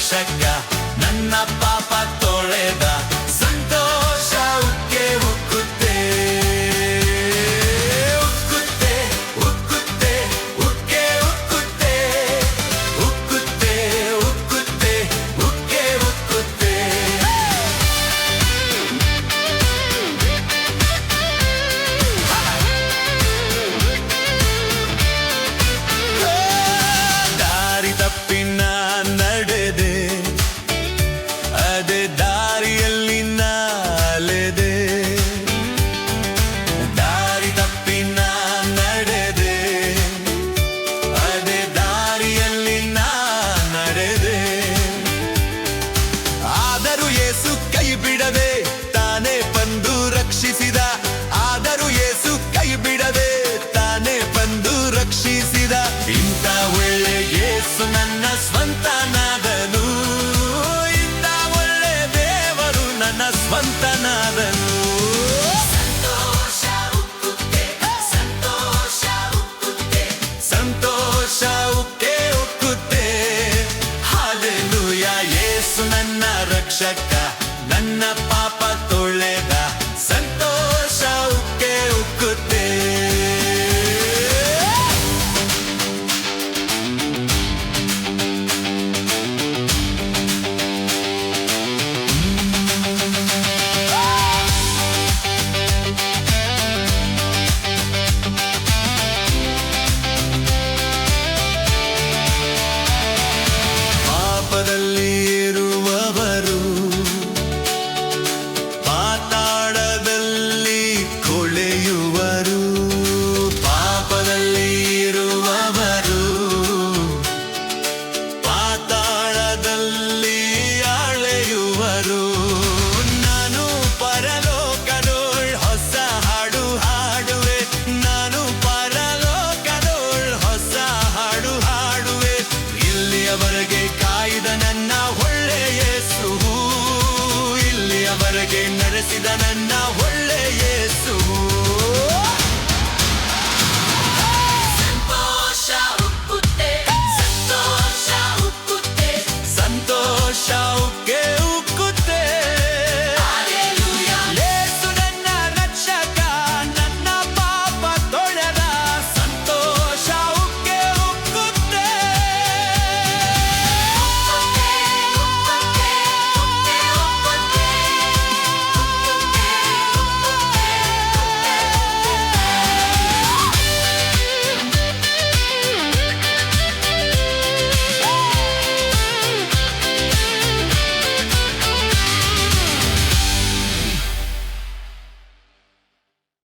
ರಕ್ಷಕ ನನ್ನ ಪಾಪ ತೊಳೆದ ಸಂತೋಷ ಉಕ್ಕೆ ಉಕ್ಕುತ್ತೆ ಉಕ್ಕುತ್ತೆ ಉಕ್ಕುತ್ತೆ ಉಕ್ಕೆ ಉಕ್ಕುತ್ತೆ ಉಕ್ಕುತ್ತೆ ಉಕ್ಕುತ್ತೆ ಉಕ್ಕೆ ಉಕ್ಕುತ್ತೆ ದಾರಿ ತಪ್ಪಿ ನಡೆದೆ ಅದೇ ದಾರಿಯಲ್ಲಿ ನಾಲೆದೆ ದಾರಿ ತಪ್ಪಿ ನಡೆದೆ ಅದೇ ದಾರಿಯಲ್ಲಿ ನಡೆದೆ ಆದರೂ ಯೇಸು ಕೈ ಬಿಡದೆ ತಾನೇ ಬಂದು ರಕ್ಷಿಸಿದ ಆದರೂ ಯೇಸು ಕೈ ಬಿಡದೆ ತಾನೇ ಬಂದು ರಕ್ಷಿಸಿದ ಇಂಥ ಒಳ್ಳೆ ಯೇಸು ನನ್ನ ಸ್ವಂತನಾದನು ಇಂಥ ಒಳ್ಳೆ ದೇವರು ನನ್ನ ಸ್ವಂತನಾದನು ಸಂತೋಷ ಉಕ್ಕುತ್ತೆ ಸಂತೋಷ ಉಕ್ಕುತ್ತೆ ಸಂತೋಷ ಉಕ್ಕೆ ಉಕ್ಕುತ್ತೆ ಹಾಲೆಲೂಯಾ ಯೇಸು ನನ್ನ ರಕ್ಷಕ ನನ್ನ ಪಾಪ ತೊಳೆದ ಸಂತೋಷ ಉಕ್ಕೆ ಉಕ್ಕುತ್ತೆ ಪಾಪದಲ್ಲಿ ಇರುವವರು ಪಾತಾಳದಲ್ಲಿ ಕೊಳೆಯುವರು ಪಾಪದಲ್ಲಿ ಇರುವವರು ಪಾತಾಳದಲ್ಲಿ ಅಳೆಯುವರು ನಾನು ಪರಲೋಕದೋಳ್ ಹೊಸ ಹಾಡು ಹಾಡುವೆ ನಾನು ಪರಲೋಕದೋಳ್ ಹೊಸ ಹಾಡು ಹಾಡುವೆ ಇಲ್ಲಿಯವರೆಗೆ ಕಾಯ್ದ ನನ್ನ ಒಳ್ಳೆ ಯೇಸು ಇಲ್ಲಿಯವರೆಗೆ ನಡೆಸಿದ ನನ್ನ